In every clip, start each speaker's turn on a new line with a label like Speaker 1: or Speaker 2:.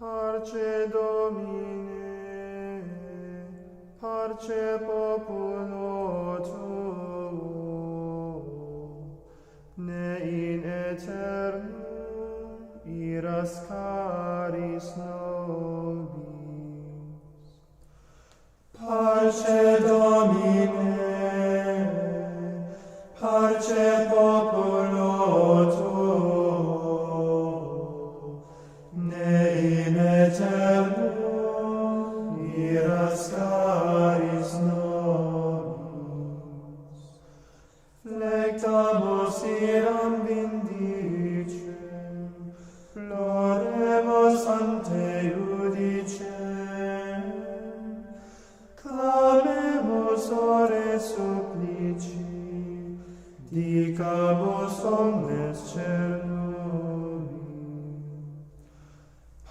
Speaker 1: Parce Domine, parce populo tuo, ne in aeternum iras caris nobis. Parce Domine, parce populo tuo, ne in aeternum iras caris nobis. Flectamus iram vindicem, floremus ante judicem, clamemus ore supplici, dicamus omnes cernui.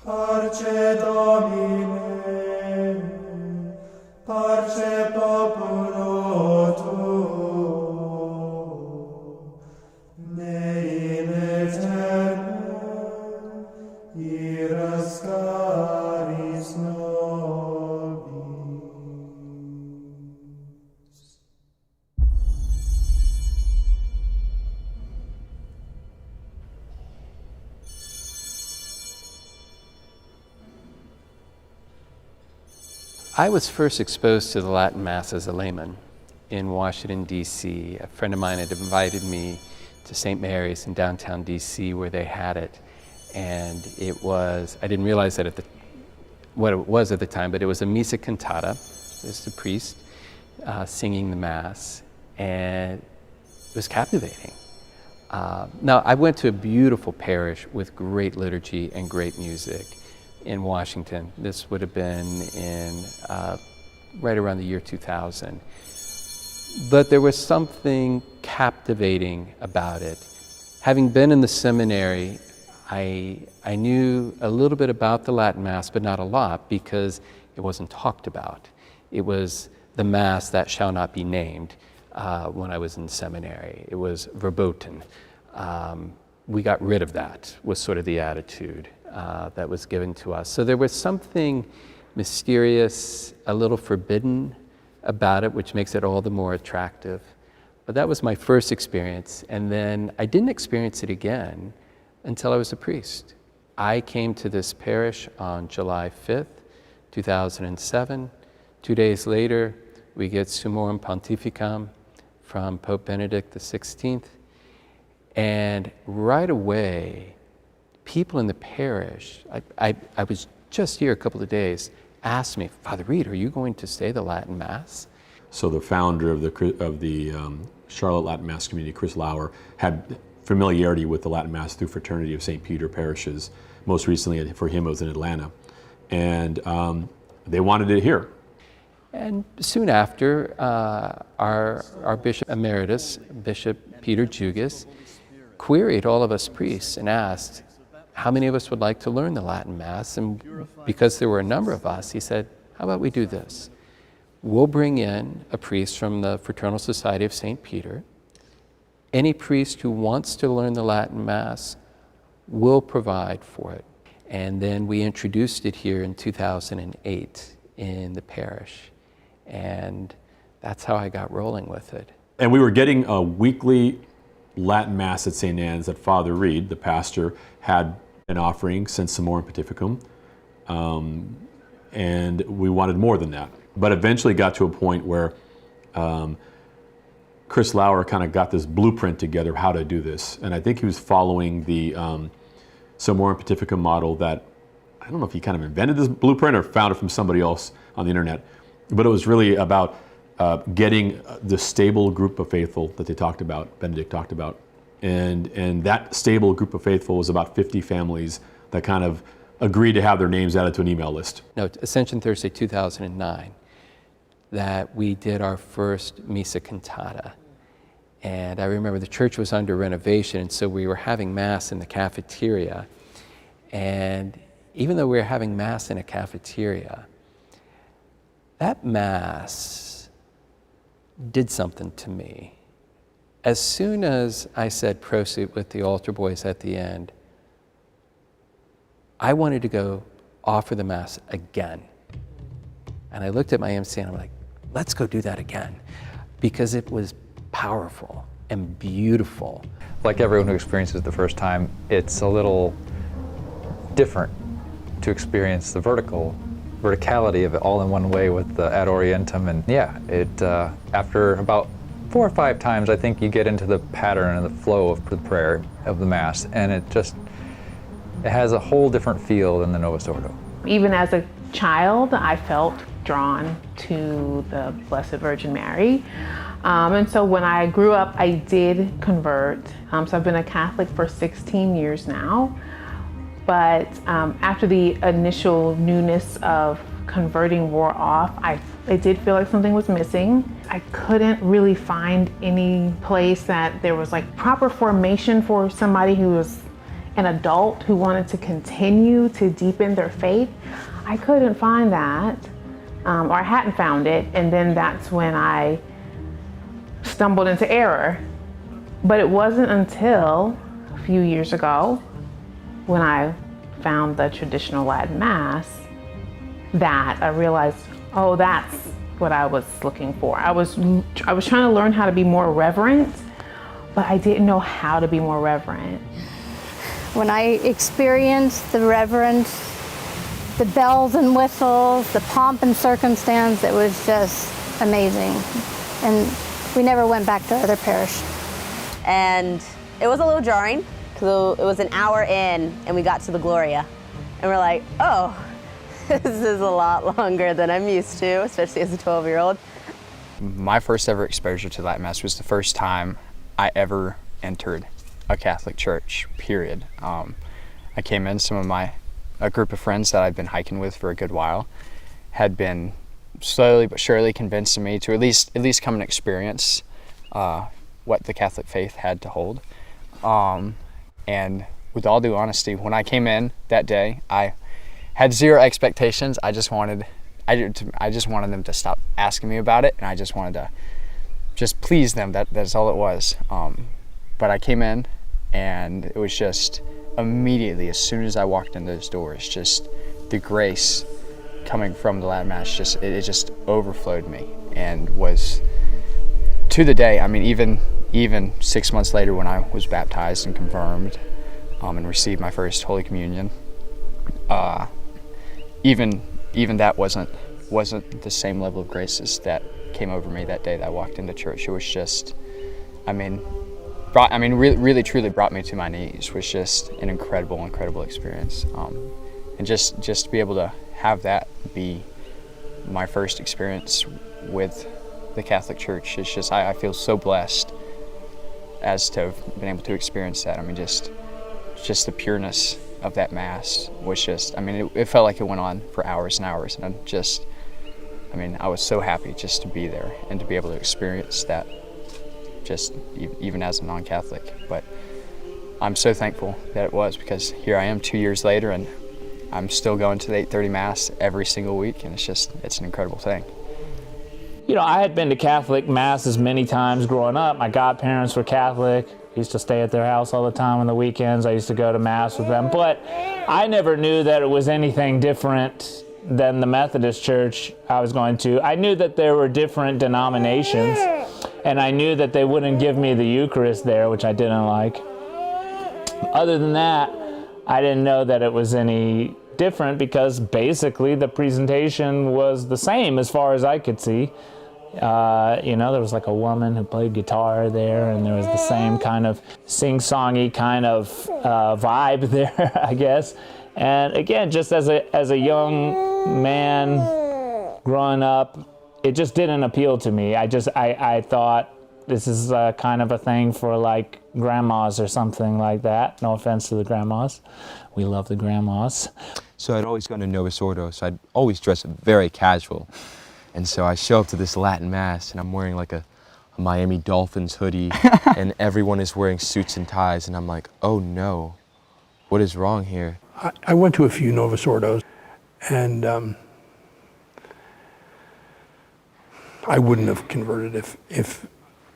Speaker 1: Parce Domine, parce populo tuo, ne in aeternum iras caris nobis.
Speaker 2: I was first exposed to the Latin Mass as a layman in Washington, D.C. A friend of mine had invited me to St. Mary's in downtown D.C. where they had it. And it was, I didn't realize that what it was at the time, but it was a missa cantata. It was the priest singing the Mass, and it was captivating. Now, I went to a beautiful parish with great liturgy and great music in Washington. This would have been in right around the year 2000. But there was something captivating about it. Having been in the seminary, I knew a little bit about the Latin Mass, but not a lot because it wasn't talked about. It was the Mass that shall not be named when I was in seminary. It was verboten. We got rid of that, was sort of the attitude that was given to us. So there was something mysterious, a little forbidden about it, which makes it all the more attractive. But that was my first experience, and then I didn't experience it again until I was a priest. I came to this parish on July 5th, 2007. 2 days later, we get Summorum Pontificum from Pope Benedict XVI. And right away, people in the parish, I was just here a couple of days, asked me, Father Reed, are you going to say the Latin Mass?
Speaker 3: So the founder of the Charlotte Latin Mass community, Chris Lauer, had familiarity with the Latin Mass through Fraternity of St. Peter parishes. Most recently for him it was in Atlanta. And they wanted it here.
Speaker 2: And soon after, our Bishop Emeritus, Bishop Peter Jugis, queried all of us priests and asked how many of us would like to learn the Latin Mass. And because there were a number of us, he said, how about we do this? We'll bring in a priest from the Fraternal Society of St. Peter. Any priest who wants to learn the Latin Mass will provide for it. And then we introduced it here in 2008 in the parish. And that's how I got rolling with it.
Speaker 3: And we were getting a weekly Latin Mass at St. Anne's that Father Reed, the pastor, had an offering since Summorum Pontificum. And we wanted more than that. But eventually got to a point where Chris Lauer kind of got this blueprint together how to do this. And I think he was following the Summorum Pontificum model that, I don't know if he kind of invented this blueprint or found it from somebody else on the internet. But it was really about getting the stable group of faithful that they talked about, Benedict talked about. And that stable group of faithful was about 50 families that kind of agreed to have their names added to an email list.
Speaker 2: No, Ascension Thursday 2009, that we did our first Missa Cantata. And I remember the church was under renovation, and so we were having Mass in the cafeteria. And even though we were having Mass in a cafeteria, that Mass did something to me. As soon as I said proceed with the altar boys at the end, I wanted to go offer the Mass again. And I looked at my MC and I'm like, let's go do that again. Because it was powerful and beautiful.
Speaker 4: Like everyone who experiences it the first time, it's a little different to experience the verticality of it all in one way with the ad orientem. And yeah, after about 4 or 5 times, I think you get into the pattern and the flow of the prayer of the Mass, and it has a whole different feel than the Novus Ordo.
Speaker 5: Even as a child, I felt drawn to the Blessed Virgin Mary. And so when I grew up, I did convert. So I've been a Catholic for 16 years now. But after the initial newness of converting wore off, I did feel like something was missing. I couldn't really find any place that there was like proper formation for somebody who was an adult who wanted to continue to deepen their faith. I couldn't find that, or I hadn't found it, and then that's when I stumbled into error. But it wasn't until a few years ago when I found the traditional Latin Mass that I realized, oh, that's what I was looking for. I was trying to learn how to be more reverent, but I didn't know how to be more reverent.
Speaker 6: When I experienced the reverence, the bells and whistles, the pomp and circumstance, it was just amazing. And we never went back to other parish.
Speaker 7: And it was a little jarring, because it was an hour in and we got to the Gloria. And we're like, oh, this is a lot longer than I'm used to, especially as a 12-year-old.
Speaker 8: My first ever exposure to Latin Mass was the first time I ever entered a Catholic church, period. I came in, a group of friends that I'd been hiking with for a good while had been slowly but surely convincing me to at least come and experience what the Catholic faith had to hold. And with all due honesty, when I came in that day, I had zero expectations. I just wanted them to stop asking me about it, and I just wanted to just please them. That's all it was. But I came in, and it was just immediately, as soon as I walked in those doors, just the grace coming from the Latin Mass, it just overflowed me, and was to the day. I mean, even 6 months later, when I was baptized and confirmed, and received my first Holy Communion, even that wasn't the same level of graces that came over me that day that I walked into church. It was just, really truly brought me to my knees. Was just an incredible experience. And just to be able to have that be my first experience with the Catholic Church, it's just, I feel so blessed as to have been able to experience that. Just the pureness of that Mass was just, it felt like it went on for hours and hours, and I was so happy just to be there and to be able to experience that, just even as a non-Catholic. But I'm so thankful that it was, because here I am 2 years later, and I'm still going to the 8:30 Mass every single week, and it's an incredible thing.
Speaker 9: You know, I had been to Catholic Masses many times growing up. My godparents were Catholic. I used to stay at their house all the time on the weekends. I used to go to Mass with them. But I never knew that it was anything different than the Methodist Church I was going to. I knew that there were different denominations, and I knew that they wouldn't give me the Eucharist there, which I didn't like. Other than that, I didn't know that it was any different, because basically the presentation was the same as far as I could see. There was like a woman who played guitar there, and there was the same kind of sing-songy kind of vibe there, I guess. And again, just as a young man growing up, it just didn't appeal to me. I thought this is kind of a thing for like grandmas or something like that. No offense to the grandmas. We love the grandmas.
Speaker 10: So I'd always gone to Novus Ordo, so I'd always dress very casual. And so I show up to this Latin Mass, and I'm wearing like a Miami Dolphins hoodie, and everyone is wearing suits and ties, and I'm like, oh no, what is wrong here?
Speaker 11: I went to a few Novus Ordos, and I wouldn't have converted if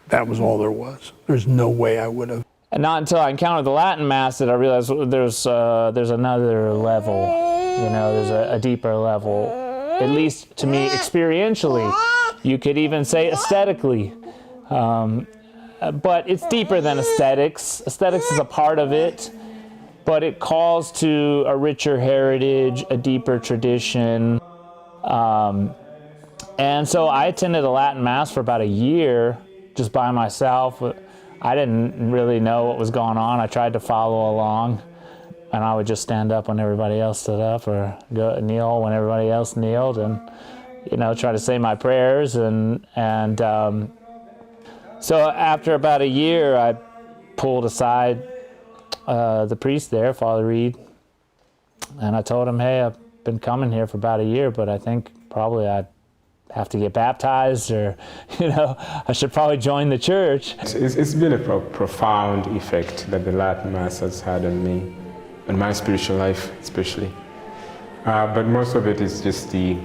Speaker 11: that was all there was. There's no way I would have.
Speaker 9: And not until I encountered the Latin Mass did I realize there's another level You know, there's a deeper level, at least to me experientially. You could even say aesthetically. But it's deeper than aesthetics. Aesthetics is a part of it, but it calls to a richer heritage, a deeper tradition. And so I attended a Latin Mass for about a year just by myself. I didn't really know what was going on. I tried to follow along, and I would just stand up when everybody else stood up, or go kneel when everybody else kneeled, and try to say my prayers. So after about a year, I pulled aside the priest there, Father Reed, and I told him, hey, I've been coming here for about a year, but I think probably I'd have to get baptized, or I should probably join the church.
Speaker 12: It's been a profound effect that the Latin Mass has had on me, on my spiritual life especially. But most of it is just the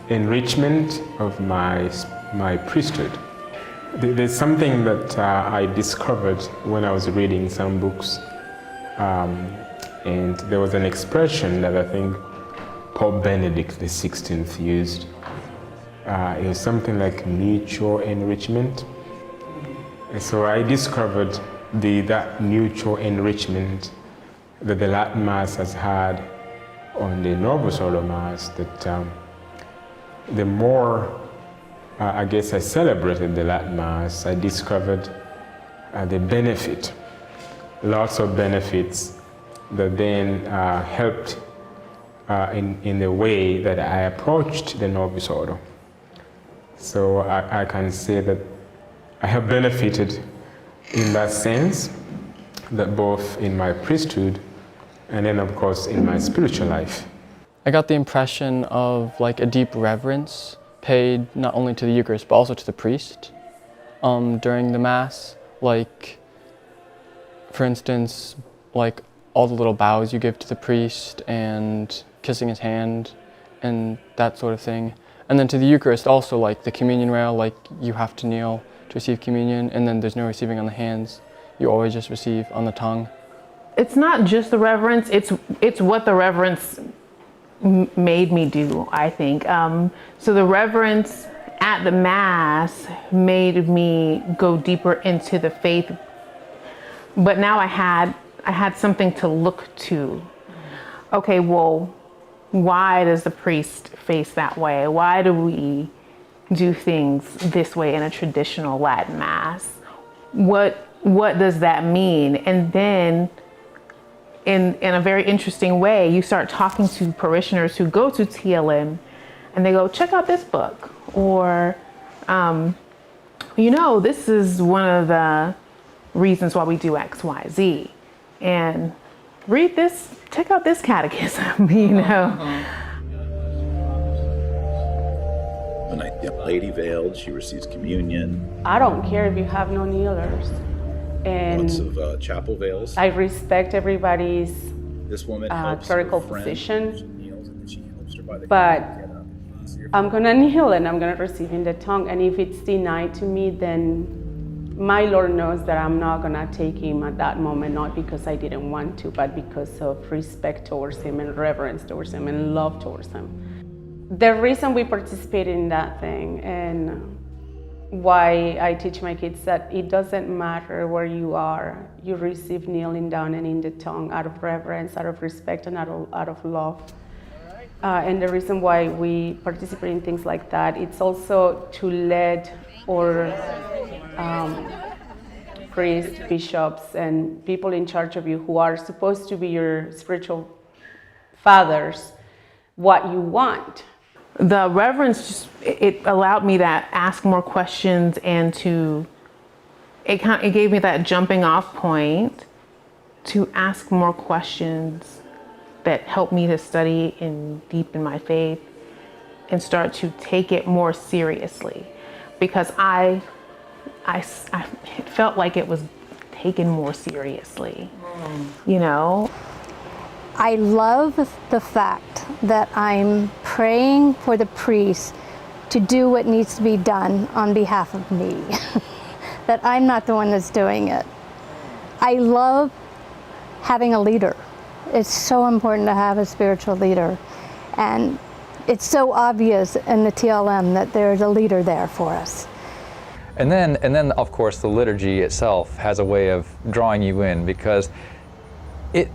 Speaker 12: enrichment of my priesthood. There's something that I discovered when I was reading some books, and there was an expression that I think Pope Benedict XVI used. It was something like mutual enrichment. And so I discovered that mutual enrichment that the Latin Mass has had on the Novus Ordo Mass, that the more I guess I celebrated the Latin Mass, I discovered the benefit, lots of benefits that then helped in the way that I approached the Novus Ordo. So I can say that I have benefited in that sense, that both in my priesthood and then of course in my spiritual life.
Speaker 13: I got the impression of like a deep reverence paid not only to the Eucharist but also to the priest during the Mass. Like, for instance, like all the little bows you give to the priest and kissing his hand and that sort of thing. And then to the Eucharist also, like the communion rail, like you have to kneel to receive communion, and then there's no receiving on the hands. You always just receive on the tongue.
Speaker 5: It's not just the reverence, it's what the reverence made me do, I think. So the reverence at the Mass made me go deeper into the faith, but now I had something to look to. Okay, well, why does the priest face that way? Why do we do things this way in a traditional Latin Mass? What does that mean? And then in a very interesting way, you start talking to parishioners who go to TLM and they go, check out this book, or this is one of the reasons why we do X, Y, Z, and read this, check out this catechism,
Speaker 14: When a young lady veiled, she receives communion.
Speaker 15: I don't care if you have no kneelers. And
Speaker 14: lots of chapel veils.
Speaker 15: I respect everybody's
Speaker 14: this woman
Speaker 15: clerical position, but I'm gonna kneel and I'm gonna receive in the tongue, and if it's denied to me, then my Lord knows that I'm not gonna take him at that moment, not because I didn't want to, but because of respect towards him and reverence towards him and love towards him. The reason we participate in that thing and why I teach my kids that it doesn't matter where you are, you receive kneeling down and in the tongue out of reverence, out of respect, and out of love. And the reason why we participate in things like that, it's also to let our priests, bishops, and people in charge of you who are supposed to be your spiritual fathers what you want.
Speaker 5: The reverence, it allowed me to ask more questions, and it gave me that jumping off point to ask more questions that helped me to study and deepen my faith and start to take it more seriously, because I it felt like it was taken more seriously,
Speaker 6: I love the fact that I'm praying for the priest to do what needs to be done on behalf of me, that I'm not the one that's doing it. I love having a leader. It's so important to have a spiritual leader. And it's so obvious in the TLM that there's a leader there for us.
Speaker 4: And then of course the liturgy itself has a way of drawing you in, because it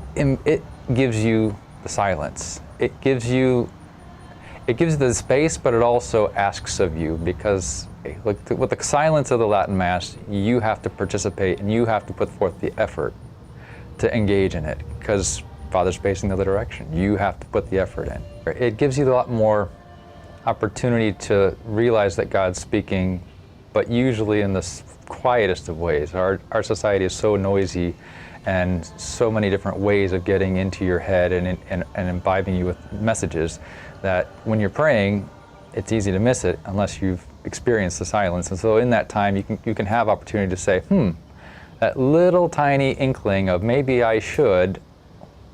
Speaker 4: gives you the silence. It gives you the space, but it also asks of you, because with the silence of the Latin Mass, you have to participate and you have to put forth the effort to engage in it, because Father's facing the other direction. You have to put the effort in. It gives you a lot more opportunity to realize that God's speaking, but usually in the quietest of ways. Our society is so noisy, and so many different ways of getting into your head and imbibing you with messages, that when you're praying, it's easy to miss it unless you've experienced the silence. And so in that time, you can have opportunity to say, that little tiny inkling of maybe I should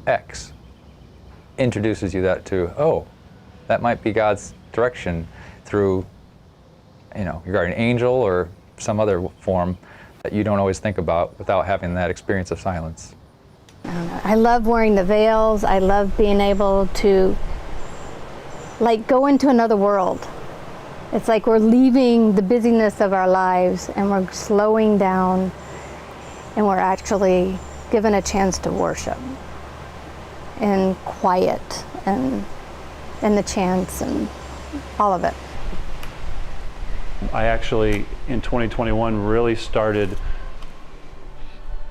Speaker 4: X introduces you that to, oh, that might be God's direction through, your guardian angel or some other form that you don't always think about without having that experience of silence.
Speaker 6: I love wearing the veils. I love being able to go into another world. It's like we're leaving the busyness of our lives and we're slowing down, and we're actually given a chance to worship in quiet and the chants and all of it.
Speaker 16: I actually, in 2021, really started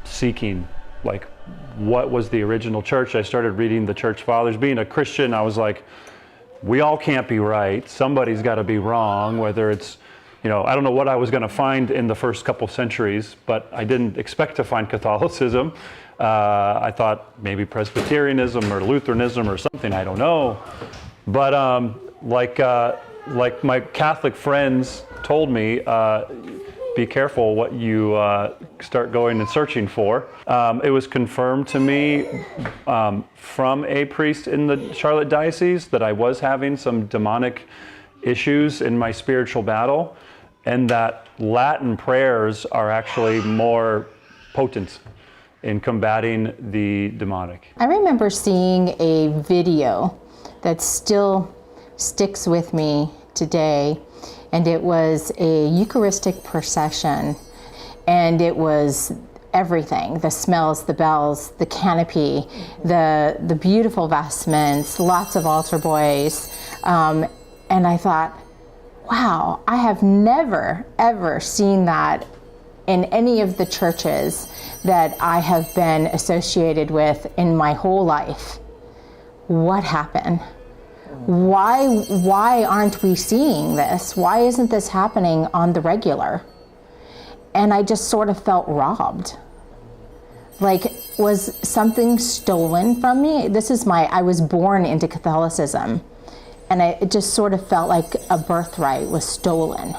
Speaker 16: seeking, what was the original church? I started reading the church fathers. Being a Christian, I was like, we all can't be right. Somebody's got to be wrong, whether it's, I don't know what I was going to find in the first couple centuries, but I didn't expect to find Catholicism. I thought maybe Presbyterianism or Lutheranism or something, I don't know. But like my Catholic friends told me, be careful what you start going and searching for. It was confirmed to me from a priest in the Charlotte Diocese that I was having some demonic issues in my spiritual battle, and that Latin prayers are actually more potent in combating the demonic.
Speaker 17: I remember seeing a video that still sticks with me today, and it was a Eucharistic procession, and it was everything, the smells, the bells, the canopy, the beautiful vestments, lots of altar boys, and I thought, wow, I have never, ever seen that in any of the churches that I have been associated with in my whole life. What happened? Why aren't we seeing this? Why isn't this happening on the regular? And I just sort of felt robbed. Was something stolen from me? I was born into Catholicism, and it just sort of felt like a birthright was stolen.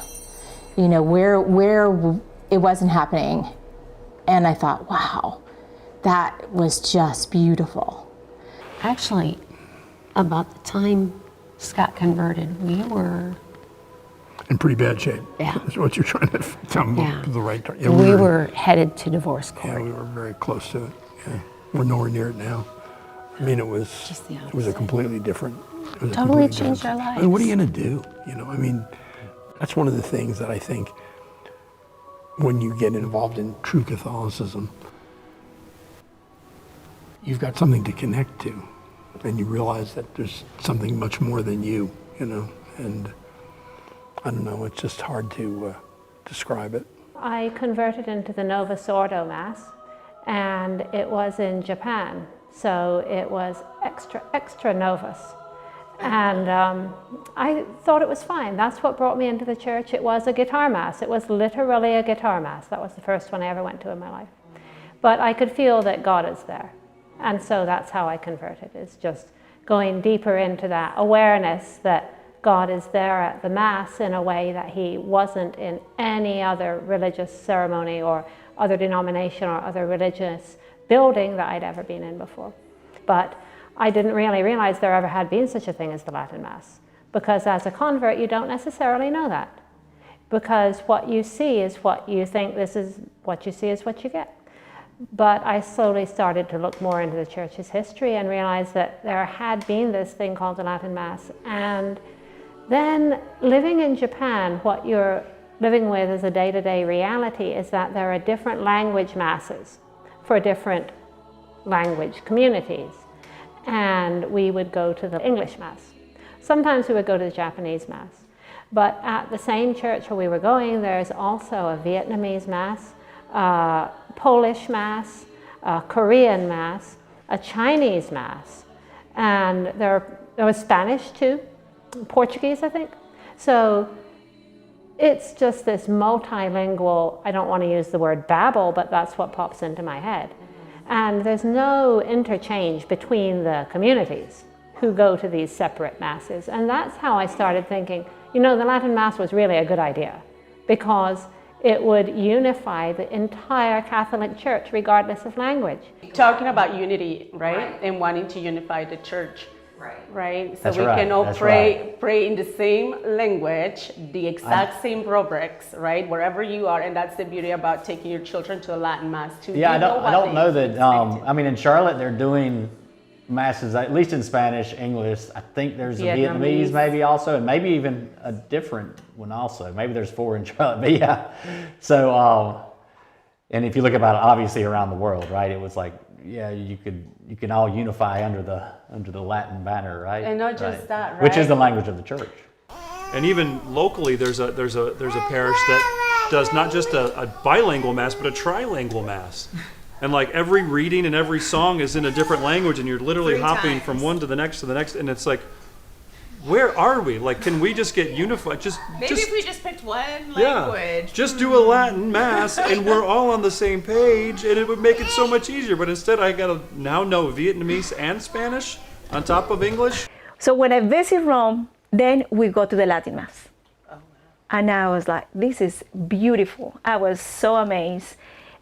Speaker 17: Where it wasn't happening. And I thought, wow, that was just beautiful.
Speaker 18: Actually, about the time Scott converted, we were
Speaker 11: in pretty bad shape.
Speaker 18: Yeah.
Speaker 11: That's what you're trying to tell me.
Speaker 18: Yeah.
Speaker 11: The right time.
Speaker 18: Yeah, we were headed to divorce court.
Speaker 11: Yeah, we were very close to it. Yeah. We're nowhere near it now. I mean, it was a completely different.
Speaker 18: Totally changed our lives.
Speaker 11: I mean, what are you going to do? That's one of the things that I think when you get involved in true Catholicism, you've got something to connect to, and you realize that there's something much more than you, and I don't know, it's just hard to describe it.
Speaker 19: I converted into the Novus Ordo Mass, and it was in Japan, so it was extra Novus. And I thought it was fine. That's what brought me into the church. It was a guitar mass. It was literally a guitar mass. That was the first one I ever went to in my life. But I could feel that God is there. And so that's how I converted, is just going deeper into that awareness that God is there at the Mass in a way that he wasn't in any other religious ceremony or other denomination or other religious building that I'd ever been in before. But I didn't really realize there ever had been such a thing as the Latin Mass, because as a convert you don't necessarily know that, because what you see is what you think. This is what you see is what you get. But I slowly started to look more into the church's history and realized that there had been this thing called the Latin Mass. And then living in Japan, what you're living with as a day-to-day reality is that there are different language masses for different language communities. And we would go to the English Mass. Sometimes we would go to the Japanese Mass. But at the same church where we were going, there's also a Vietnamese Mass, a Polish Mass, a Korean Mass, a Chinese Mass, and there was Spanish too, Portuguese, I think. So it's just this multilingual, I don't want to use the word Babel, but that's what pops into my head. And there's no interchange between the communities who go to these separate masses. And that's how I started thinking, you know, the Latin Mass was really a good idea because it would unify the entire Catholic Church regardless of language.
Speaker 15: Talking about unity, right? And wanting to unify the church. Right? So
Speaker 20: That's
Speaker 15: we
Speaker 20: right.
Speaker 15: can all
Speaker 20: That's
Speaker 15: pray in the same language, the exact same rubrics, right? Wherever you are, and that's the beauty about taking your children to a Latin Mass too.
Speaker 20: Yeah,
Speaker 15: You
Speaker 20: I don't know
Speaker 15: they
Speaker 20: that. I mean, in Charlotte, they're doing masses, at least in Spanish, English. I think there's a Vietnamese maybe also, and maybe even a different one also. Maybe there's 4 in Charlotte, but yeah. So, and if you look about it, obviously around the world, right? It was like, yeah, you can all unify under the Latin banner, right?
Speaker 15: And not just that, right?
Speaker 20: Which is the language of the church.
Speaker 16: And even locally, there's a parish that does not just a bilingual mass, but a trilingual mass. And like every reading and every song is in a different language, and you're literally hopping from one to the next, and it's like, where are we? Like, can we just get unified?
Speaker 21: Maybe if we just picked one language.
Speaker 16: Just do a Latin Mass, and we're all on the same page, and it would make it so much easier. But instead, I gotta now know Vietnamese and Spanish on top of English.
Speaker 22: So when I visit Rome, then we go to the Latin Mass. And I was like, this is beautiful. I was so amazed.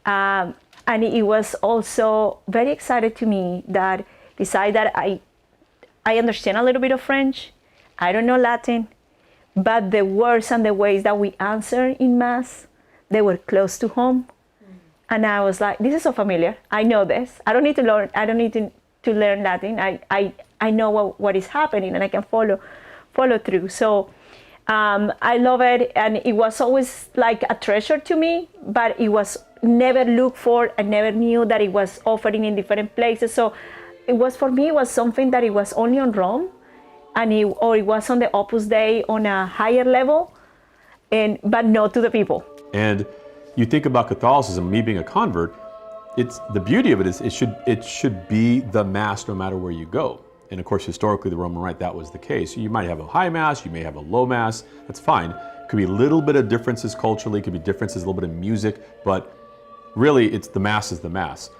Speaker 22: And it was also very excited to me that besides that I understand a little bit of French, I don't know Latin, but the words and the ways that we answer in Mass, they were close to home. And I was like, this is so familiar. I know this. I don't need to learn. I don't need to learn Latin. I know what is happening, and I can follow through. So I love it, and it was always like a treasure to me. But it was never looked for. I never knew that it was offering in different places. So it was, for me, it was something that it was only on Rome, or it was on the Opus Dei on a higher level, but not to the people.
Speaker 3: And you think about Catholicism, me being a convert, it's the beauty of it is it should be the Mass no matter where you go. And of course, historically, the Roman Rite, that was the case. You might have a high Mass, you may have a low Mass, that's fine. Could be a little bit of differences culturally, could be differences, a little bit of music, but really, it's the Mass is the Mass.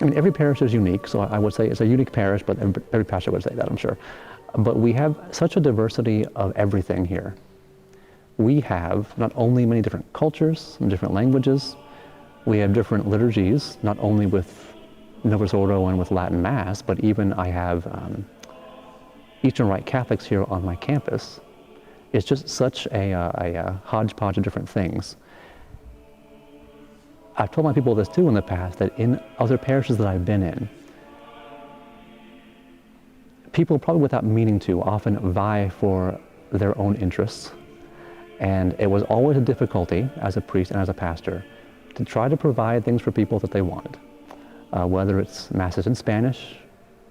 Speaker 23: I mean, every parish is unique, so I would say it's a unique parish, but every pastor would say that, I'm sure. But we have such a diversity of everything here. We have not only many different cultures and different languages, we have different liturgies, not only with Novus Ordo and with Latin Mass, but even I have Eastern Rite Catholics here on my campus. It's just such a hodgepodge of different things. I've told my people this too in the past, that in other parishes that I've been in, people probably without meaning to often vie for their own interests. And it was always a difficulty as a priest and as a pastor to try to provide things for people that they wanted. Whether it's masses in Spanish,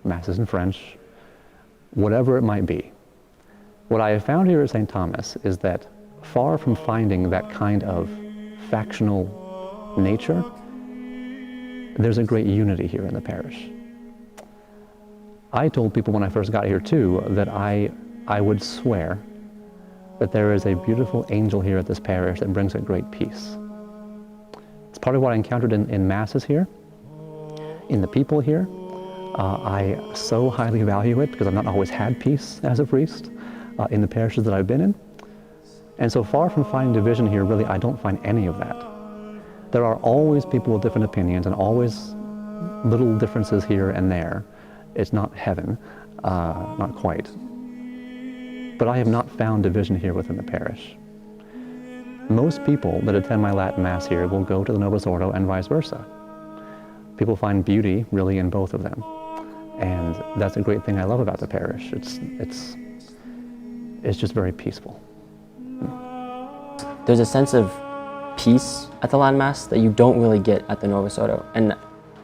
Speaker 23: masses in French, whatever it might be. What I have found here at St. Thomas is that far from finding that kind of factional nature, there's a great unity here in the parish. I told people when I first got here too that I would swear that there is a beautiful angel here at this parish that brings a great peace. It's part of what I encountered in masses here, in the people here. I so highly value it because I've not always had peace as a priest in the parishes that I've been in. And so far from finding division here, really, I don't find any of that. There are always people with different opinions and always little differences here and there. It's not heaven, not quite. But I have not found division here within the parish. Most people that attend my Latin Mass here will go to the Novus Ordo and vice versa. people find beauty really in both of them. And that's a great thing I love about the parish. It's just very peaceful.
Speaker 1: There's a sense of peace at the Latin Mass that you don't really get at the Novus Ordo. And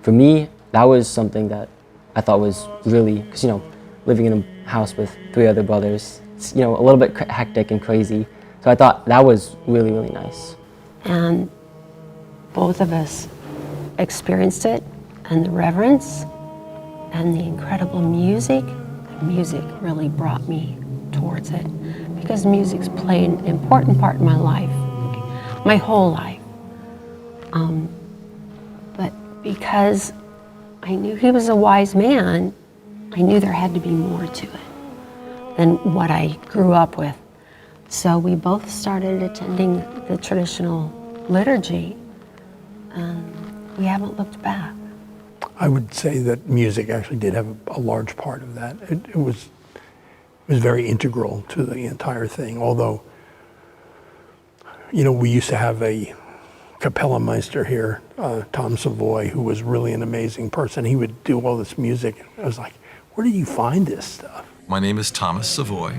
Speaker 1: for me, that was something that I thought was really, because, you know, living in a house with 3 other brothers, it's, you know, a little bit hectic and crazy. So I thought that was really, really nice.
Speaker 18: And both of us experienced it, and the reverence and the incredible music. The music really brought me towards it, because music's played an important part in my life, my whole life. But because I knew he was a wise man, I knew there had to be more to it than what I grew up with. So we both started attending the traditional liturgy, and we haven't looked back.
Speaker 11: I would say that music actually did have a large part of that. It was very integral to the entire thing, although, you know, we used to have a Capella Meister here, Tom Savoy, who was really an amazing person. He would do all this music. I was like, where do you find this stuff?
Speaker 2: My name is Thomas Savoy,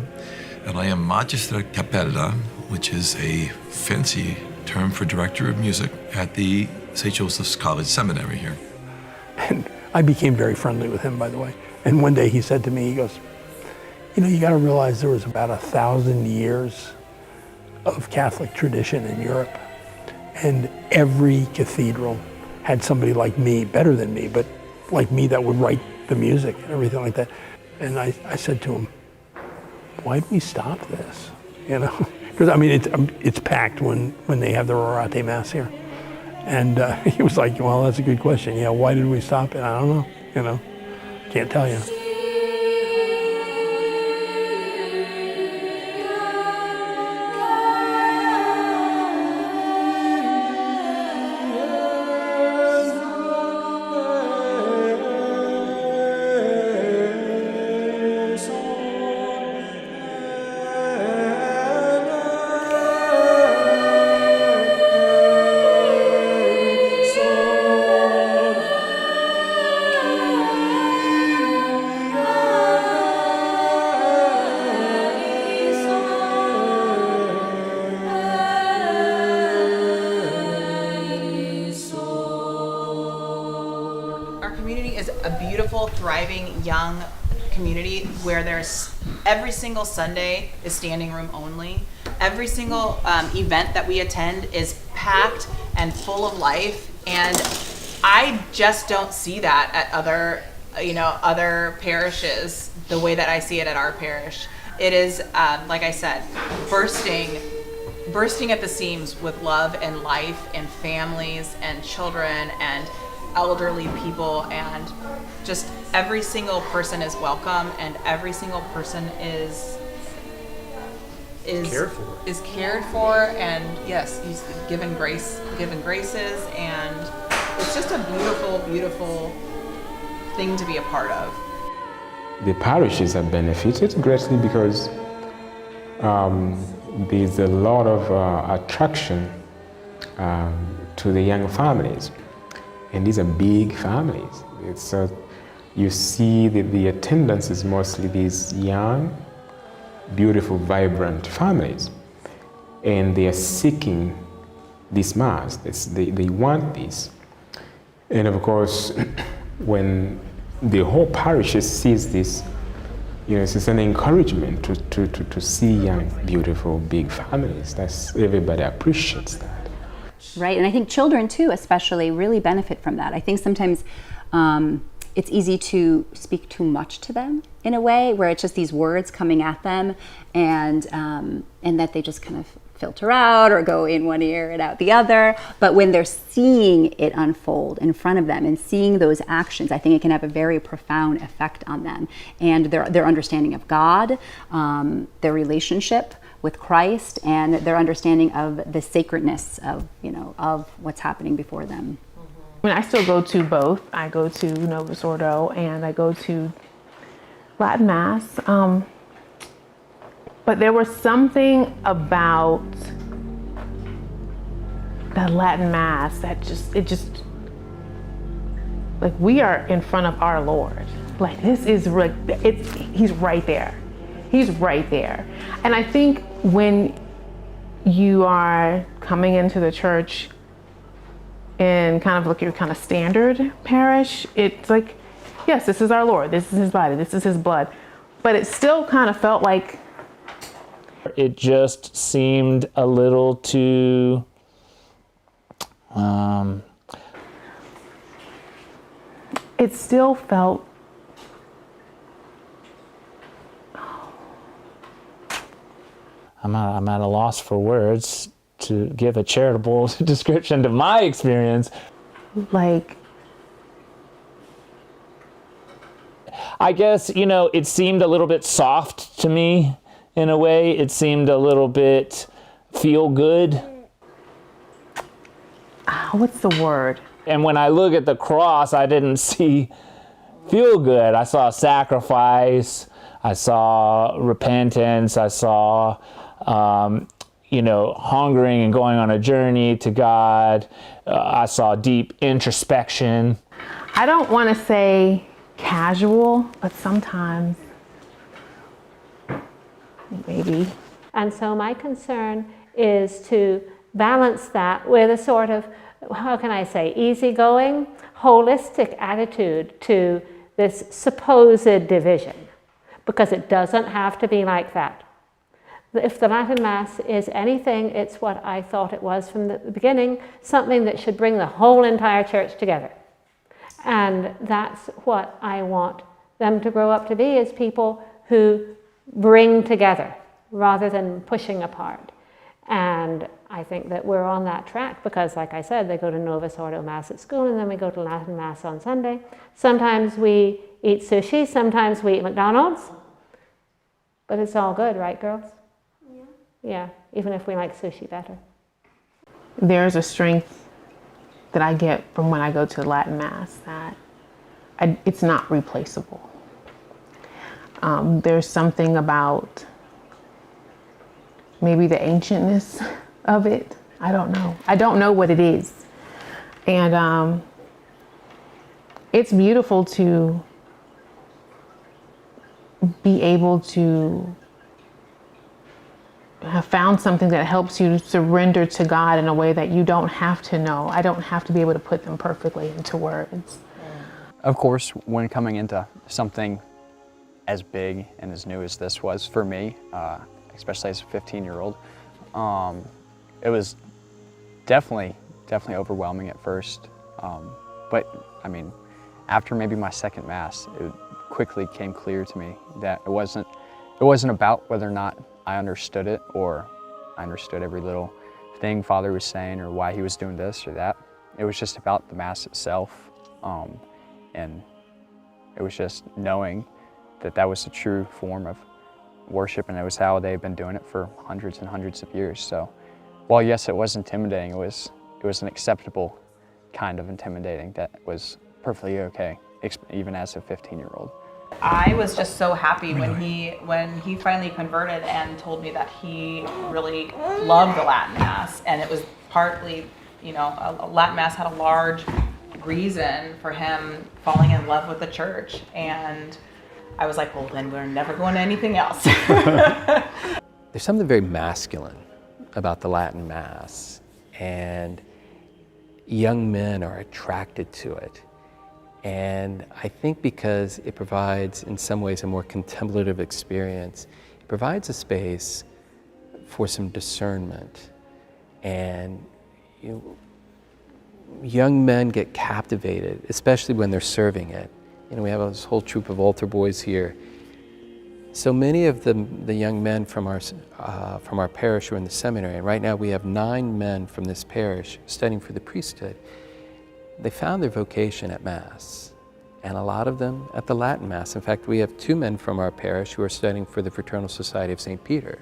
Speaker 2: and I am Magister Capella, which is a fancy term for director of music at the St. Joseph's College Seminary here.
Speaker 11: And I became very friendly with him, by the way. And one day he said to me, he goes, you know, you got to realize there was about 1,000 years of Catholic tradition in Europe. And every cathedral had somebody like me, better than me, but like me, that would write the music and everything like that. And I said to him, why did we stop this? You know, because I mean, it's packed when they have the Rorate Mass here. And he was like, well, that's a good question. Yeah, why did we stop it? I don't know, you know, can't tell you.
Speaker 21: Thriving young community where there's every single Sunday is standing room only. Every single event that we attend is packed and full of life, and I just don't see that at other parishes the way that I see it at our parish. It is like I said, bursting at the seams with love and life and families and children and elderly people, and just every single person is welcome, and every single person is cared for, and yes, he's given graces, and it's just a beautiful, beautiful thing to be a part of.
Speaker 12: The parishes have benefited greatly because there's a lot of attraction to the young families. And these are big families. So you see that the attendance is mostly these young, beautiful, vibrant families. And they are seeking this Mass. They want this. And of course, when the whole parish sees this, you know, it's an encouragement to see young, beautiful, big families. Everybody appreciates that.
Speaker 7: Right, and I think children too, especially, really benefit from that. I think sometimes it's easy to speak too much to them in a way, where it's just these words coming at them, and that they just kind of filter out or go in one ear and out the other. But when they're seeing it unfold in front of them and seeing those actions, I think it can have a very profound effect on them and their understanding of God, their relationship with Christ, and their understanding of the sacredness of, you know, of what's happening before them.
Speaker 5: I mean, I still go to both. I go to Novus Ordo and I go to Latin Mass. But there was something about the Latin Mass that Like, we are in front of our Lord. Like, this is, he's right there. He's right there. And I think when you are coming into the church in kind of like your kind of standard parish, it's like, yes, this is our Lord, this is his body, this is his blood. But it still kind of felt like,
Speaker 8: it just seemed a little too,
Speaker 5: it still felt,
Speaker 8: I'm at a loss for words to give a charitable description to my experience.
Speaker 5: like,
Speaker 8: I guess, you know, it seemed a little bit soft to me in a way. It seemed a little bit feel good.
Speaker 5: What's the word?
Speaker 8: And when I look at the cross, I didn't see feel good. I saw sacrifice, I saw repentance, I saw, you know, hungering and going on a journey to God. I saw deep introspection.
Speaker 5: I don't want to say casual, but sometimes maybe.
Speaker 19: And so my concern is to balance that with a sort of, how can I say, easygoing, holistic attitude to this supposed division, because it doesn't have to be like that. If the Latin Mass is anything, it's what I thought it was from the beginning, something that should bring the whole entire church together. And that's what I want them to grow up to be, is people who bring together rather than pushing apart. And I think that we're on that track because, like I said, they go to Novus Ordo Mass at school, and then we go to Latin Mass on Sunday. Sometimes we eat sushi, sometimes we eat McDonald's, but it's all good, right, girls? Yeah, even if we like sushi better.
Speaker 5: There's a strength that I get from when I go to Latin Mass that it's not replaceable. There's something about maybe the ancientness of it. I don't know. I don't know what it is. And it's beautiful to be able to have found something that helps you surrender to God in a way that you don't have to know. I don't have to be able to put them perfectly into words.
Speaker 9: Of course, when coming into something as big and as new as this was for me, especially as a 15-year-old, it was definitely overwhelming at first. But I mean, after maybe my second Mass, it quickly came clear to me that it wasn't about whether or not I understood it or I understood every little thing Father was saying or why he was doing this or that. It was just about the Mass itself. And it was just knowing that that was the true form of worship, and it was how they've been doing it for hundreds and hundreds of years. So while yes, it was intimidating, it was an acceptable kind of intimidating that was perfectly okay, even as a 15-year-old.
Speaker 21: I was just so happy when he finally converted and told me that he really loved the Latin Mass, and it was partly, you know, Latin Mass had a large reason for him falling in love with the church, and I was like, well, then we're never going to anything else.
Speaker 10: There's something very masculine about the Latin Mass, and young men are attracted to it. And I think because it provides, in some ways, a more contemplative experience, it provides a space for some discernment. And young men get captivated, especially when they're serving it. You know, we have this whole troop of altar boys here. So many of the young men from our parish are in the seminary, and right now we have 9 men from this parish studying for the priesthood. They found their vocation at Mass, and a lot of them at the Latin Mass. In fact, we have 2 men from our parish who are studying for the Fraternal Society of St. Peter.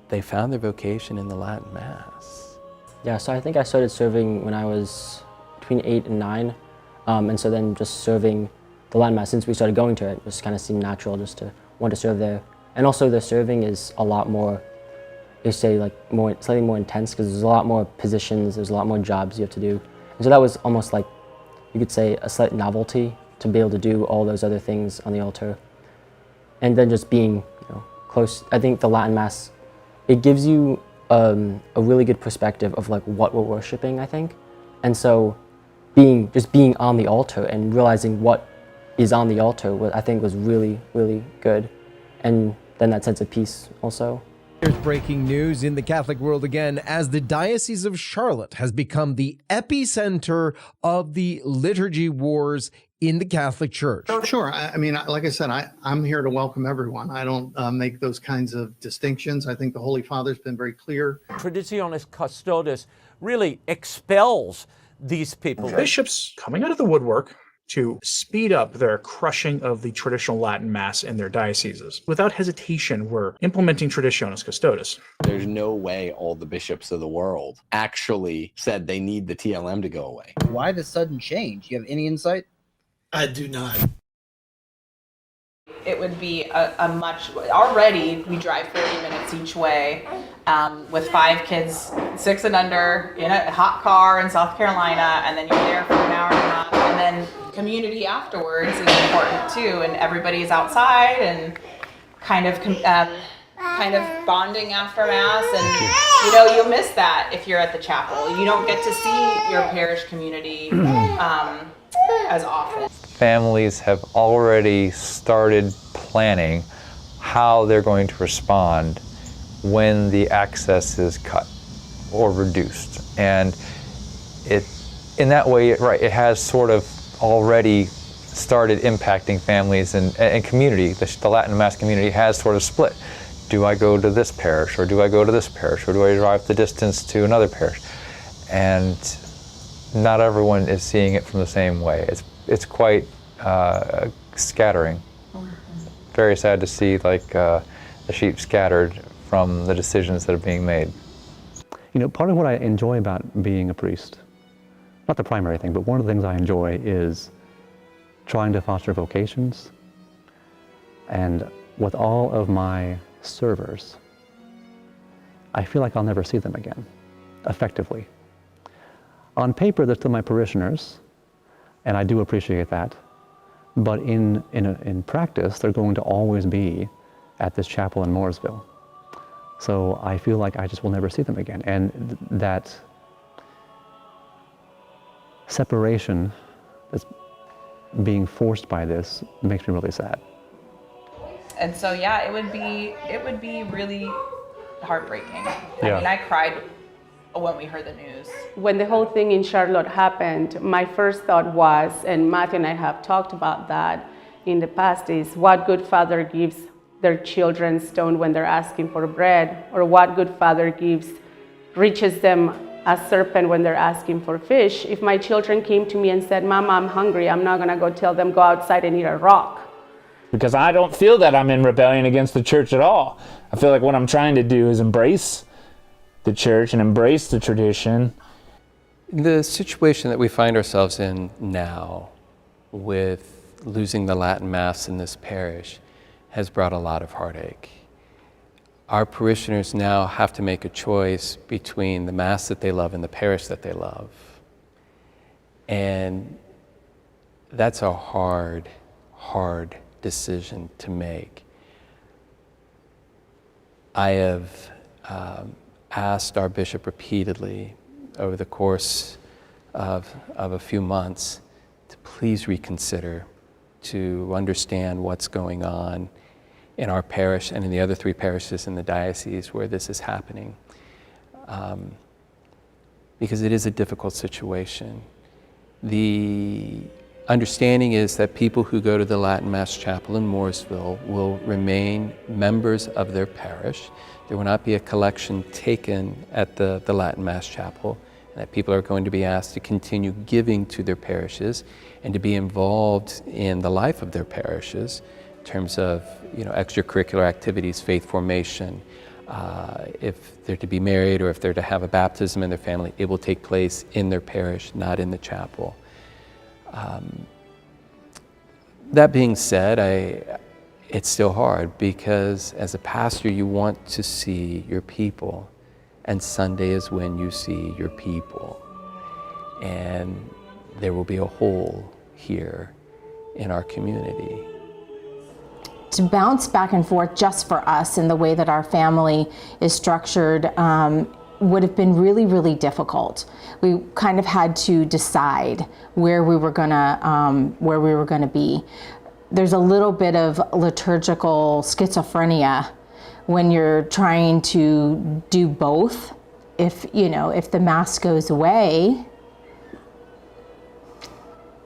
Speaker 10: They found their vocation in the Latin Mass.
Speaker 1: Yeah, so I think I started serving when I was between 8 and 9. And so then just serving the Latin Mass, since we started going to it, just kind of seemed natural just to want to serve there. And also the serving is a lot more, you say, like slightly more intense, because there's a lot more positions, there's a lot more jobs you have to do. And so that was almost like you could say, a slight novelty to be able to do all those other things on the altar. And then just being, close. I think the Latin Mass, it gives you a really good perspective of like what we're worshiping, I think. And so just being on the altar and realizing what is on the altar, I think was really, really good. And then that sense of peace also.
Speaker 4: There's breaking news in the Catholic world again, as the Diocese of Charlotte has become the epicenter of the liturgy wars in the Catholic Church.
Speaker 13: Sure. I mean, like I said, I'm here to welcome everyone. I don't make those kinds of distinctions. I think the Holy Father's been very clear.
Speaker 14: Traditionis Custodes really expels these people.
Speaker 24: Bishops coming out of the woodwork to speed up their crushing of the traditional Latin Mass in their dioceses. Without hesitation, we're implementing Traditionis Custodes.
Speaker 25: There's no way all the bishops of the world actually said they need the TLM to go away.
Speaker 26: Why the sudden change? You have any insight?
Speaker 13: I do not.
Speaker 21: It would be already we drive 40 minutes each way with 5 kids, 6 and under, in a hot car in South Carolina, and then you're there for an hour and a half, and then community afterwards is important too, and everybody's outside and kind of bonding after Mass, and you'll miss that if you're at the chapel. You don't get to see your parish community as often.
Speaker 27: Families have already started planning how they're going to respond when the access is cut or reduced. And in that way, it has sort of already started impacting families and community. The Latin Mass community has sort of split. Do I go to this parish, or do I go to this parish, or do I drive the distance to another parish? And not everyone is seeing it from the same way. It's quite scattering. Very sad to see the sheep scattered from the decisions that are being made.
Speaker 23: Part of what I enjoy about being a priest, not the primary thing, but one of the things I enjoy is trying to foster vocations. And with all of my servers, I feel like I'll never see them again, effectively. On paper, they're still my parishioners, and I do appreciate that. But in practice, they're going to always be at this chapel in Morrisville. So I feel like I just will never see them again. And that separation that's being forced by this makes me really sad.
Speaker 21: And so it would be really heartbreaking.
Speaker 27: Yeah.
Speaker 21: I mean, I cried when we heard the news.
Speaker 15: When the whole thing in Charlotte happened, my first thought was, and Matthew and I have talked about that in the past, is what good father gives their children stone when they're asking for bread? Or what good father reaches them a serpent when they're asking for fish? If my children came to me and said, Mama, I'm hungry, I'm not gonna go tell them, go outside and eat a rock.
Speaker 8: Because I don't feel that I'm in rebellion against the church at all. I feel like what I'm trying to do is embrace the church and embrace the tradition.
Speaker 10: The situation that we find ourselves in now with losing the Latin Mass in this parish has brought a lot of heartache. Our parishioners now have to make a choice between the Mass that they love and the parish that they love. And that's a hard, hard decision to make. I have asked our bishop repeatedly over the course of a few months to please reconsider, to understand what's going on in our parish and in the other 3 parishes in the diocese where this is happening. Because it is a difficult situation. The understanding is that people who go to the Latin Mass chapel in Morrisville will remain members of their parish. There will not be a collection taken at the Latin Mass chapel, and that people are going to be asked to continue giving to their parishes and to be involved in the life of their parishes in terms of extracurricular activities, faith formation. If they're to be married or if they're to have a baptism in their family, it will take place in their parish, not in the chapel. That being said, it's still hard because as a pastor, you want to see your people, and Sunday is when you see your people. And there will be a hole here in our community.
Speaker 3: To bounce back and forth just for us in the way that our family is structured would have been really, really difficult. We kind of had to decide where we were gonna be. There's a little bit of liturgical schizophrenia when you're trying to do both. If the Mass goes away,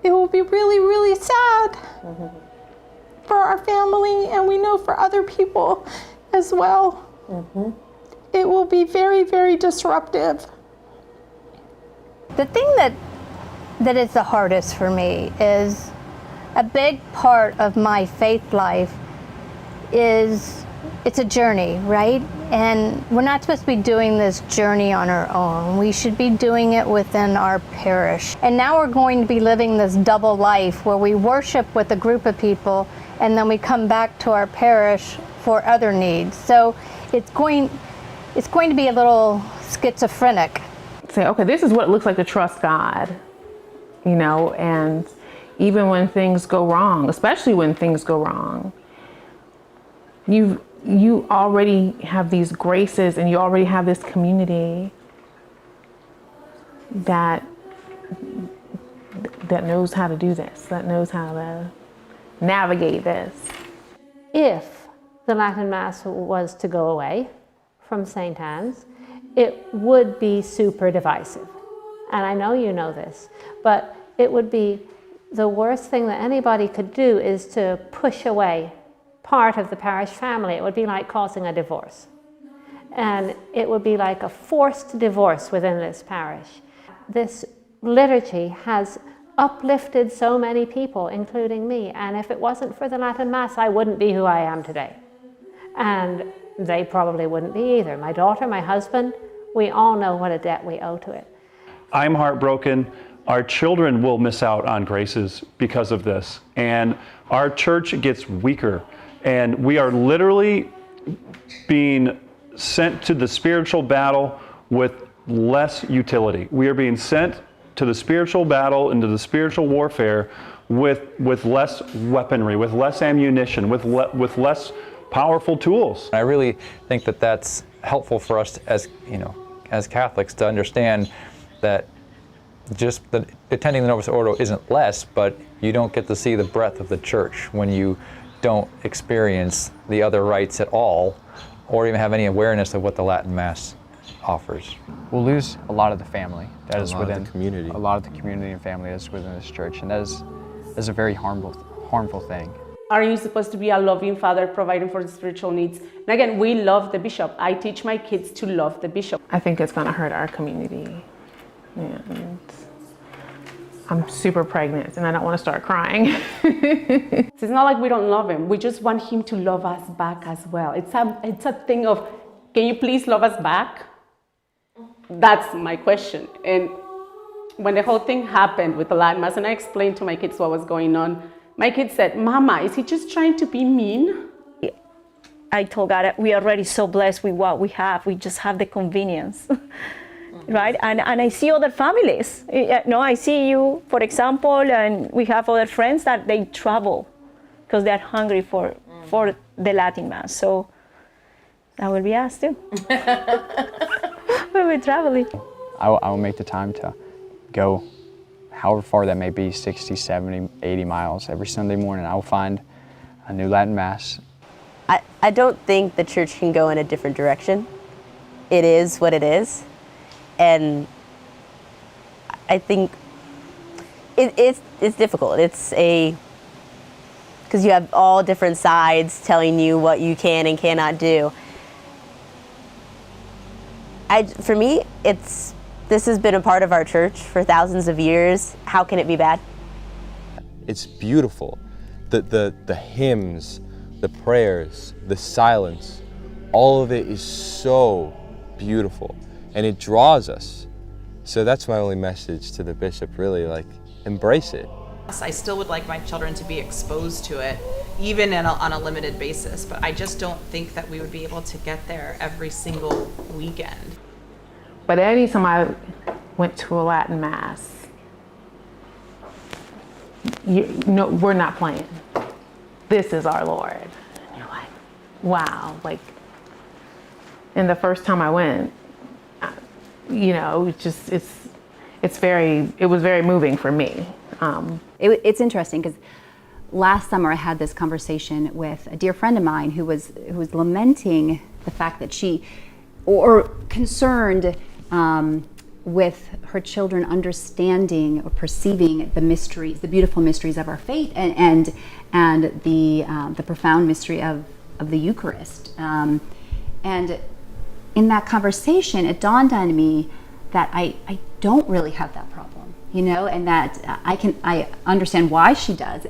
Speaker 3: it will be really, really sad for our family, and we know for other people as well. It will be very, very disruptive.
Speaker 6: The thing that is the hardest for me is a big part of my faith life is it's a journey, right? And we're not supposed to be doing this journey on our own. We should be doing it within our parish. And now we're going to be living this double life where we worship with a group of people and then we come back to our parish for other needs. So it's going to be a little schizophrenic.
Speaker 5: Say, okay, this is what it looks like to trust God, and even when things go wrong, especially when things go wrong, you already have these graces and you already have this community that knows how to do this, that knows how to navigate this.
Speaker 19: If the Latin Mass was to go away from St. Anne's, it would be super divisive. And I know you know this, but it would be the worst thing that anybody could do is to push away part of the parish family. It would be like causing a divorce. And it would be like a forced divorce within this parish. This liturgy has uplifted so many people, including me. And if it wasn't for the Latin Mass, I wouldn't be who I am today. And they probably wouldn't be either. My daughter, my husband, we all know what a debt we owe to it.
Speaker 16: I'm heartbroken. Our children will miss out on graces because of this. And our church gets weaker. And we are literally being sent to the spiritual battle with less utility. We are being sent to the spiritual battle, into the spiritual warfare with less weaponry, with less ammunition, with less powerful tools.
Speaker 27: I really think that that's helpful for us as Catholics to understand that just attending the Novus Ordo isn't less, but you don't get to see the breadth of the church when you don't experience the other rites at all, or even have any awareness of what the Latin Mass offers.
Speaker 9: We'll lose a lot of the family that is within
Speaker 10: the community.
Speaker 9: A lot of the community and family that is within this church, and that is a very harmful thing.
Speaker 15: Aren't you supposed to be a loving father providing for the spiritual needs? And again, we love the bishop. I teach my kids to love the bishop.
Speaker 5: I think it's going to hurt our community. And I'm super pregnant and I don't want to start crying.
Speaker 15: It's not like we don't love him. We just want him to love us back as well. It's a thing of, can you please love us back? That's my question. And when the whole thing happened with the Latin Mass and I explained to my kids what was going on, my kids said, Mama, is he just trying to be mean?
Speaker 17: I told God, we are already so blessed with what we have. We just have the convenience. Right? And I see other families. I see you, for example, and we have other friends that they travel because they're hungry for the Latin Mass. So that will be us too. We'll be traveling.
Speaker 9: I will make the time to go however far that may be, 60, 70, 80 miles. Every Sunday morning I will find a new Latin Mass.
Speaker 18: I don't think the church can go in a different direction. It is what it is. And I think it's difficult. It's because you have all different sides telling you what you can and cannot do. For me, this has been a part of our church for thousands of years. How can it be bad?
Speaker 20: It's beautiful. The hymns, the prayers, the silence, all of it is so beautiful. And it draws us. So that's my only message to the bishop, really, embrace it.
Speaker 21: I still would like my children to be exposed to it, even on a limited basis, but I just don't think that we would be able to get there every single weekend.
Speaker 5: But anytime I went to a Latin Mass, no, we're not playing. This is our Lord. And you're like, wow. Like, and the first time I went, you know, it was very moving for me.
Speaker 1: It's interesting because last summer I had this conversation with a dear friend of mine who was lamenting the fact that or concerned with her children understanding or perceiving the mysteries, the beautiful mysteries of our faith, and the profound mystery of the Eucharist. And in that conversation, it dawned on me that I don't really have that problem, you know, and that I understand why she does,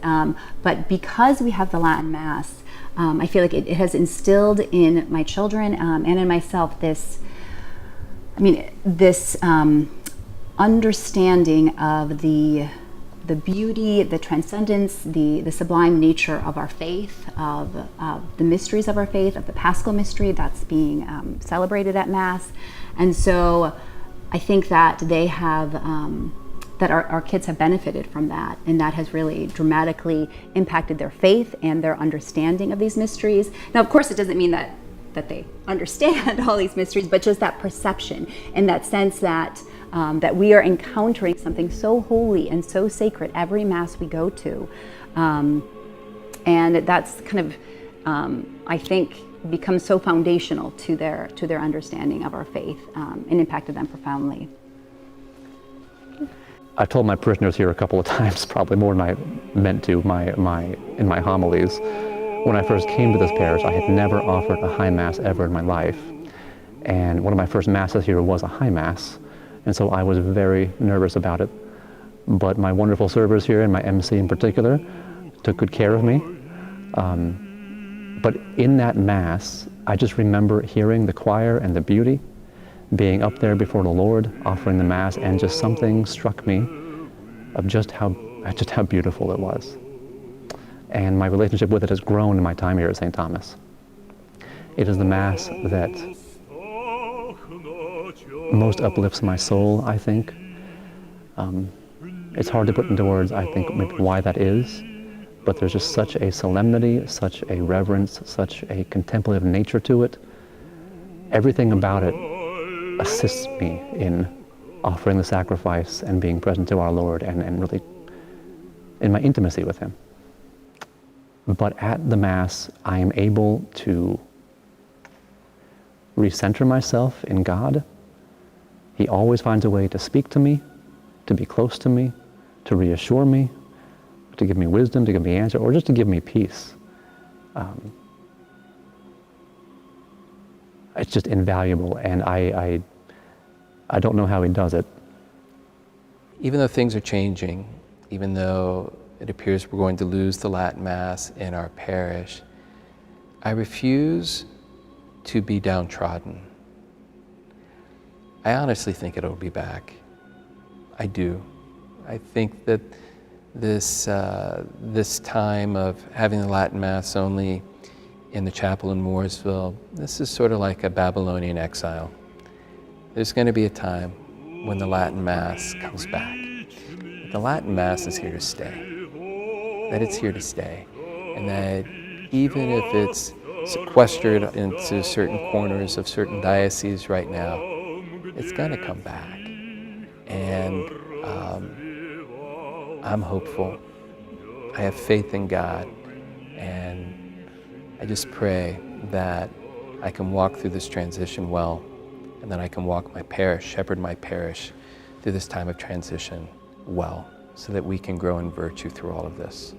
Speaker 1: but because we have the Latin Mass, I feel like it has instilled in my children and in myself this understanding of the beauty, the transcendence, the sublime nature of our faith, of the mysteries of our faith, of the Paschal mystery that's being celebrated at Mass. And so I think that they have, that our kids have benefited from that, and that has really dramatically impacted their faith and their understanding of these mysteries. Now, of course, it doesn't mean that they understand all these mysteries, but just that perception and that sense that that we are encountering something so holy and so sacred every Mass we go to. And that's kind of, I think, become so foundational to their understanding of our faith and impacted them profoundly.
Speaker 23: I told my parishioners here a couple of times, probably more than I meant to, in my homilies. When I first came to this parish, I had never offered a high Mass ever in my life. And one of my first Masses here was a high Mass. And so I was very nervous about it. But my wonderful servers here, and my MC in particular, took good care of me. But in that Mass, I just remember hearing the choir and the beauty, being up there before the Lord, offering the Mass, and just something struck me of just how beautiful it was. And my relationship with it has grown in my time here at St. Thomas. It is the Mass that most uplifts my soul, I think. It's hard to put into words, I think, maybe why that is, but there's just such a solemnity, such a reverence, such a contemplative nature to it. Everything about it assists me in offering the sacrifice and being present to our Lord and really in my intimacy with Him. But at the Mass, I am able to recenter myself in God. He always finds a way to speak to me, to be close to me, to reassure me, to give me wisdom, to give me answer, or just to give me peace. It's just invaluable, and I don't know how He does it.
Speaker 10: Even though things are changing, even though it appears we're going to lose the Latin Mass in our parish, I refuse to be downtrodden. I honestly think it'll be back. I do. I think that this time of having the Latin Mass only in the chapel in Morrisville, this is sort of like a Babylonian exile. There's going to be a time when the Latin Mass comes back. But the Latin Mass is here to stay. That it's here to stay. And that even if it's sequestered into certain corners of certain dioceses right now, it's going to come back. And I'm hopeful. I have faith in God. And I just pray that I can walk through this transition well, and that I can walk my parish, shepherd my parish through this time of transition well, so that we can grow in virtue through all of this.